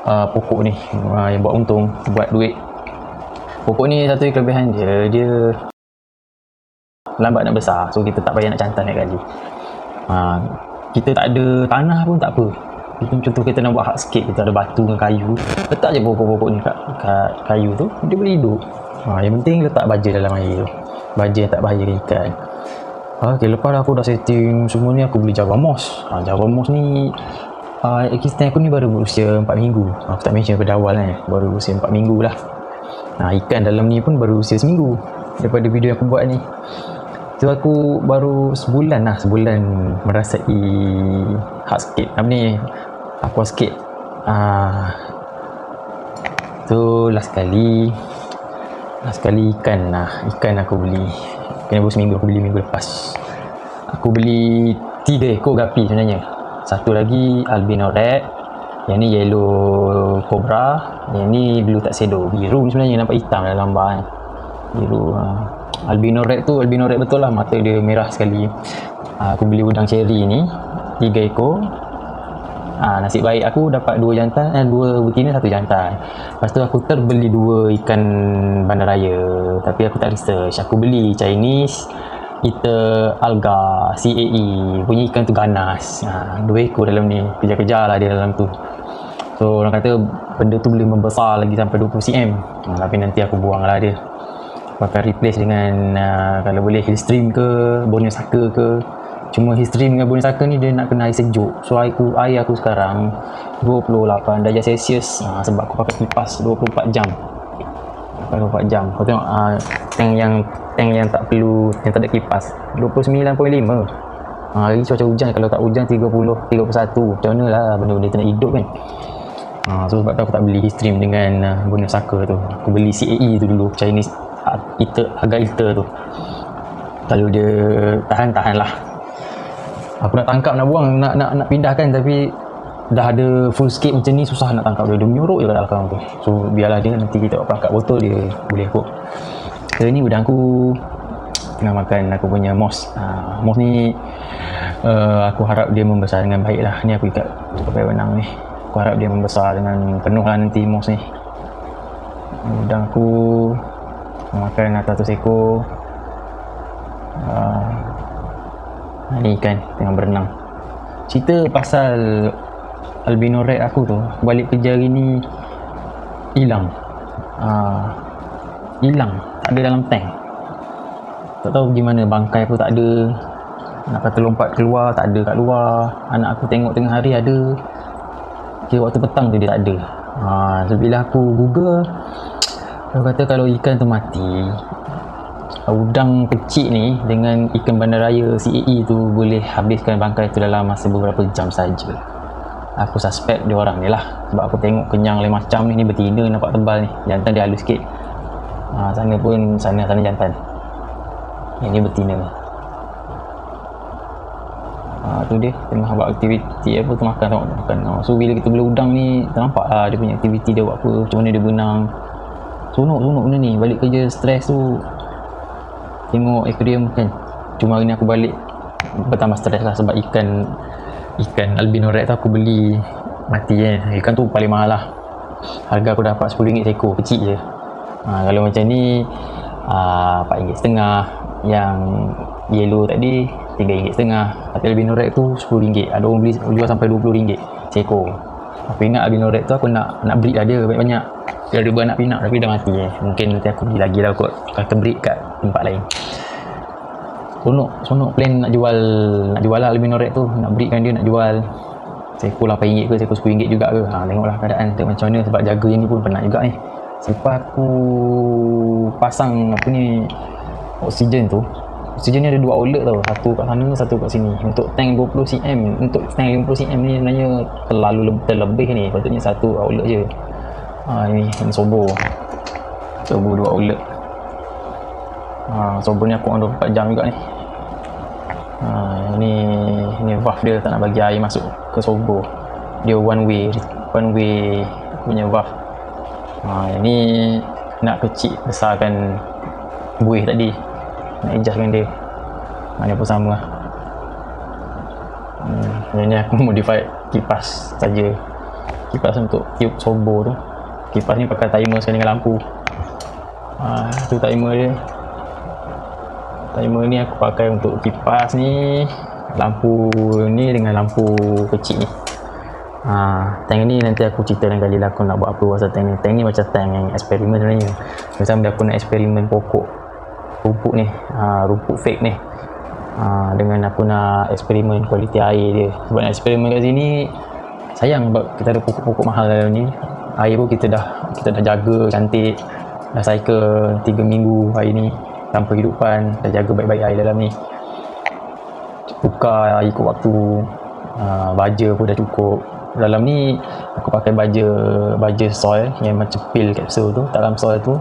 pokok ni yang buat untung, buat duit. Pokok ni satu kelebihan dia lambat nak besar, so kita tak payah nak cantan naik kali. Kita tak ada tanah pun tak apa. Contoh kita nak buat hardscape, kita ada batu dengan kayu, letak je pokok-pokok ni kat kayu tu, dia boleh hidup. Yang penting letak baja dalam air tu, baja tak bahayakan ikan. Okay, lepas dah aku dah setting semua ni, aku beli Java Moss. Java Moss ni existence aku ni baru berusia 4 minggu. Aku tak mention pada awal kan, baru berusia 4 minggu lah. Ikan dalam ni pun baru usia seminggu daripada video yang aku buat ni. So aku baru sebulan merasai hardscape. Apa ni, aquascape. So last kali ikan aku beli, kena baru seminggu, aku beli minggu lepas. Aku beli 3 ekor gapi sebenarnya. Satu lagi albino red, yang ni yellow cobra, yang ni blue tuxedo. Biru ni sebenarnya, nampak hitam dalam gambar kan. Biru. Albino red betul lah, mata dia merah sekali. Aku beli udang cherry ni 3 ekor. Nasib baik aku dapat 2 jantan, 2 betina, 1 jantan. Lepas tu aku terbeli 2 ikan bandaraya, tapi aku tak research. Aku beli Chinese Eater Alga CAE punya ikan tu ganas. 2 ekor dalam ni, kejar-kejar lah dia dalam tu. So orang kata benda tu boleh membesar lagi sampai 20 cm. Tapi nanti aku buang lah dia, aku akan replace dengan kalau boleh Hillstream ke Borneo Saka ke. Cuma Hillstream dengan Borneo Saka ni dia nak kena air sejuk, so air aku sekarang 28 darjah Celsius. Sebab aku pakai kipas 24 jam. Kau tengok tank yang tak perlu, yang tak ada kipas 29.5. Lagi cuaca hujan, kalau tak hujan 30, 31. Macam mana lah benda-benda tu nak hidup kan. So sebab tu aku tak beli Hillstream dengan Borneo Saka tu. Aku beli CAE tu dulu, Chinese agak Eater tu. Kalau dia tahan lah. Aku nak tangkap, nak buang, nak pindahkan, tapi dah ada full scape macam ni, susah nak tangkap dia. Dia menyorok je kat dalam tu. So biarlah dia, nanti kita angkat botol dia boleh kot. So ni udang aku tengah makan aku punya moss. Moss ni aku harap dia membesar dengan baik lah. Ni aku ikat pakai benang ni. Aku harap dia membesar dengan penuh lah nanti moss ni. Udang aku makan atas 100 ekor. Ni ikan tengah berenang. Cerita pasal albino red aku tu, balik kerja hari ni hilang, tak ada dalam tank. Tak tahu gimana, bangkai aku tak ada. Nak kata lompat keluar, tak ada kat luar. Anak aku tengok tengah hari ada, kira waktu petang tu dia tak ada. So bila aku google, aku kata kalau ikan tu mati, udang kecil ni dengan ikan bandaraya CAE tu boleh habiskan bangkai tu dalam masa beberapa jam saja. Aku suspect dia orang ni lah, sebab aku tengok kenyang lain macam ni betina nampak tebal ni, jantan dia halus sikit. Sana pun sana jantan, ini betina. Tu dia tengah buat aktiviti apa tu, makan. So bila kita beli udang ni, nampak lah dia punya aktiviti dia buat apa, macam mana dia benang. Sonok benda ni. Balik kerja stres tu tengok aquarium kan. Cuma hari ni aku balik bertambah stres lah, sebab ikan albino red tu aku beli mati kan. Ikan tu paling mahal lah, harga aku dapat RM10 seekor, kecil je. Kalau macam ni RM4.5. Yang yellow tadi RM3.5. Tapi albino red tu RM10. Ada orang beli jual sampai RM20 seekor. Aku ingat albino red tu aku nak breed lah dia banyak-banyak. Dia ada beranak pinak tapi dah mati. Mungkin nanti aku beli lagi lah kot, akan breed kat tempat lain. Sonok plan nak jual lah albino red tu, nak breedkan dia, nak jual. Seekor RM8 ke, seekor RM10 juga ke. Tengoklah keadaan, tengok macam mana, sebab jaga yang ni pun penat juga ni. Lepas aku pasang apa ni, oksigen tu. Oksigen ni ada 2 outlet tau, satu kat sana, satu kat sini. Untuk tank 20 cm, untuk tank 50 cm ni sebenarnya terlebih ni, patutnya satu outlet je. Ini Sobo 2 outlet. Sobo ni aku on 24 jam juga ni. Ini valve dia tak nak bagi air masuk ke Sobo, dia one way punya valve. Ini nak kecil besarkan buih tadi, nak adjustkan dia. Dia pun sama lah. Ini aku modify kipas saja. kipas untuk tiup sobo tu. Kipas ni pakai timer sekali dengan lampu. Tu timer dia. Timer ni aku pakai untuk kipas ni, lampu ni dengan lampu kecil ni. Tank ni nanti aku cerita lain kali lah aku nak buat apa pasal tank ni. Tank ni macam tank yang eksperimen sebenarnya. Macam aku nak eksperimen pokok rumput ni, rumput fake ni. Dengan aku nak eksperimen kualiti air dia. Sebab nak eksperimen kat sini sayang sebab kita ada pokok-pokok mahal dalam ni. Air pun kita dah jaga cantik, dah cycle 3 minggu air ni tanpa hidupan, dah jaga baik-baik air dalam ni, tukar ikut waktu. Baja pun dah cukup. Dalam ni aku pakai baja soil yang macam pil kapsul tu dalam soil tu,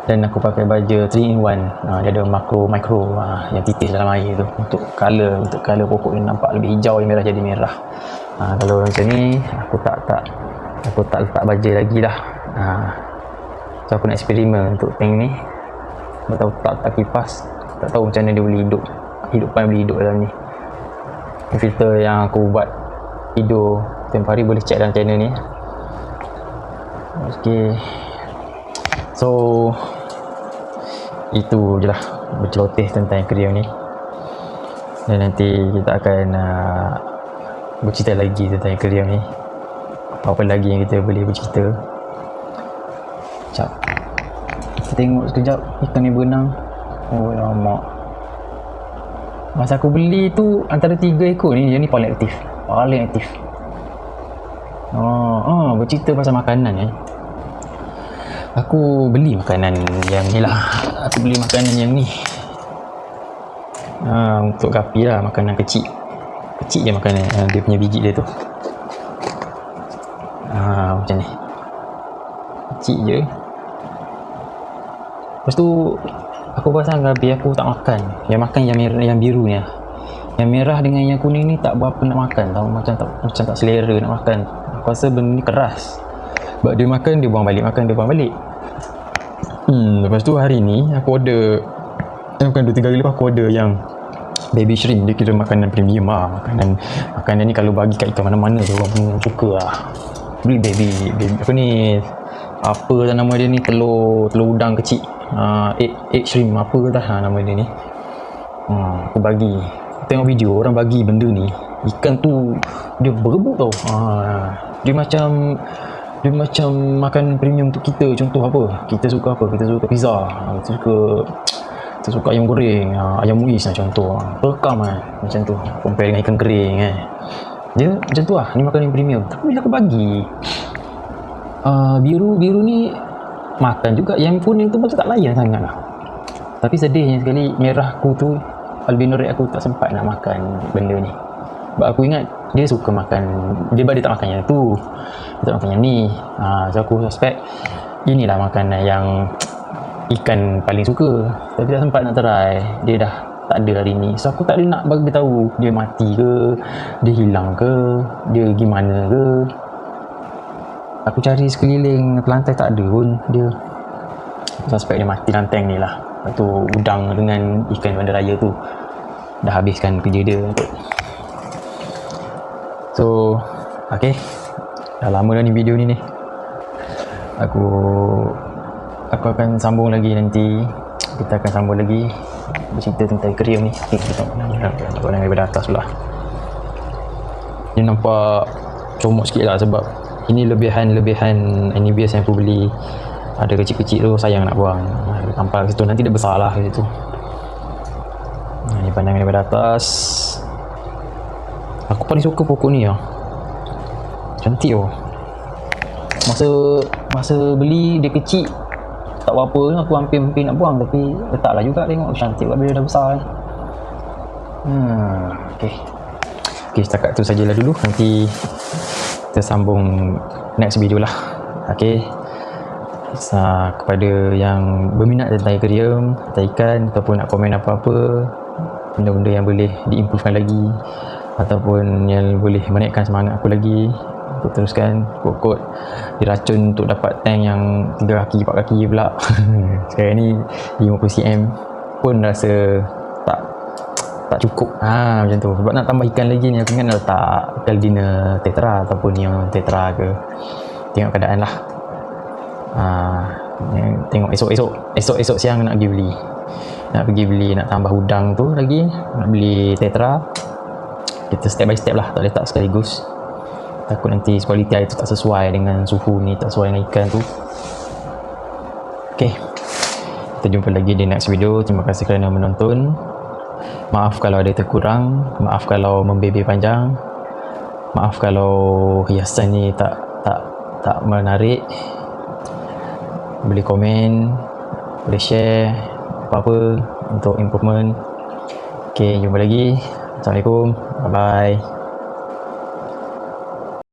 dan aku pakai baja 3-in-1. Dia ada makro micro yang titis dalam air tu untuk color pokok ni nampak lebih hijau, yang merah jadi merah. Kalau macam ni aku tak letak baja lagi lah. So aku nak eksperimen untuk tank ni. Tak tahu tak kipas, tak tahu macam mana dia boleh hidup dalam ni. Filter yang aku buat video tempoh hari boleh check dalam channel ni. Okay, so itu je lah berceloteh tentang aquarium ni, dan nanti kita akan bercerita lagi tentang aquarium ni. Apa lagi yang kita boleh bercerita. Sekejap, kita tengok sekejap ikan ni berenang. Oh lama. Masa aku beli tu antara 3 ekor ni, dia ni paling aktif. Bercerita pasal makanan aku beli makanan yang ni lah. Aku beli makanan yang ni untuk gapi lah, makanan kecil je makanan, dia punya biji dia tu. Macam ni, kecil je. Lepas tu aku pasang gapi, aku tak makan. Yang makan yang biru ni lah. Yang merah dengan yang kuning ni tak berapa nak makan tau. Macam tak selera nak makan. Aku rasa benda ni keras. Sebab dia makan, dia buang balik, makan, dia buang balik. Lepas tu hari ni aku order, bukan 2-3 kali lepas aku order yang baby shrimp. Dia kira makanan premium lah. Makanan ni kalau bagi kat ikan mana-mana tu orang suka lah. Beli baby apa ni, apa nama dia ni, telur udang kecil, egg shrimp apa ke dah nama dia ni. Aku bagi, tengok video orang bagi benda ni, ikan tu dia berebut tau. Dia macam makan premium untuk kita. Contoh apa, kita suka pizza, kita suka ayam goreng, ayam muis lah contoh. Rekam macam tu, compare dengan ikan kering dia macam tu lah. Ni makanan premium. Tapi bila aku bagi biru ni makan juga, yang kuning tu macam tak layan sangat lah. Tapi sedihnya sekali merah aku tu, albino red aku tak sempat nak makan benda ni. Sebab aku ingat dia suka makan, dia tak makan yang tu, dia tak makan yang ni. So aku suspect inilah makanan yang ikan paling suka. Tapi tak sempat nak try, dia dah tak ada hari ni. So aku tak ada nak bagi tahu dia mati ke, dia hilang ke, dia gimana ke. Aku cari sekeliling lantai tak ada pun dia. Aku suspect dia mati dalam tank ni lah. Lepas tu udang dengan ikan bandaraya tu dah habiskan kerja dia. So okay, dah lama dah ni video ni aku akan sambung lagi nanti. Kita akan sambung lagi bercerita tentang aquarium ni. Kita tengok daripada atas pula. Ni nampak comot sikit lah sebab ini lebihan Anibias yang aku beli. Ada kecil-kecil tu sayang nak buang. Nampak situ nanti dia besar lah kat situ. Ni pandangan daripada atas. Aku paling suka pokok ni lah. Cantik oh. Masa beli dia kecil, tak apa-apa, aku hampir nak buang, tapi letaklah juga, tengok cantik bila dah besar. Okay, setakat tu sajalah dulu. Nanti kita sambung next video lah. Okay, kepada yang berminat tentang aquarium, tentang ikan, ataupun nak komen apa-apa, benda-benda yang boleh diimprovekan lagi, ataupun yang boleh menaikkan semangat aku lagi untuk teruskan, kod diracun untuk dapat tank yang 3 kaki 4 kaki pula. Sekarang ni 50 cm pun rasa tak cukup. Macam tu. Sebab nak tambah ikan lagi ni aku ingat nak letak Caldina tetra ataupun yang tetra ke. Tengok keadaan lah. Tengok esok siang nak pergi beli, nak tambah udang tu lagi, nak beli tetra. Kita step by step lah, tak letak sekaligus, takut nanti kualiti air tu tak sesuai dengan suhu ni, tak sesuai dengan ikan tu. Okay, kita jumpa lagi di next video. Terima kasih kerana menonton. Maaf kalau ada terkurang, maaf kalau membebel panjang, maaf kalau hiasan ni tak menarik. Boleh komen, boleh share apa-apa untuk improvement. Okay, jumpa lagi. Assalamualaikum. Bye bye.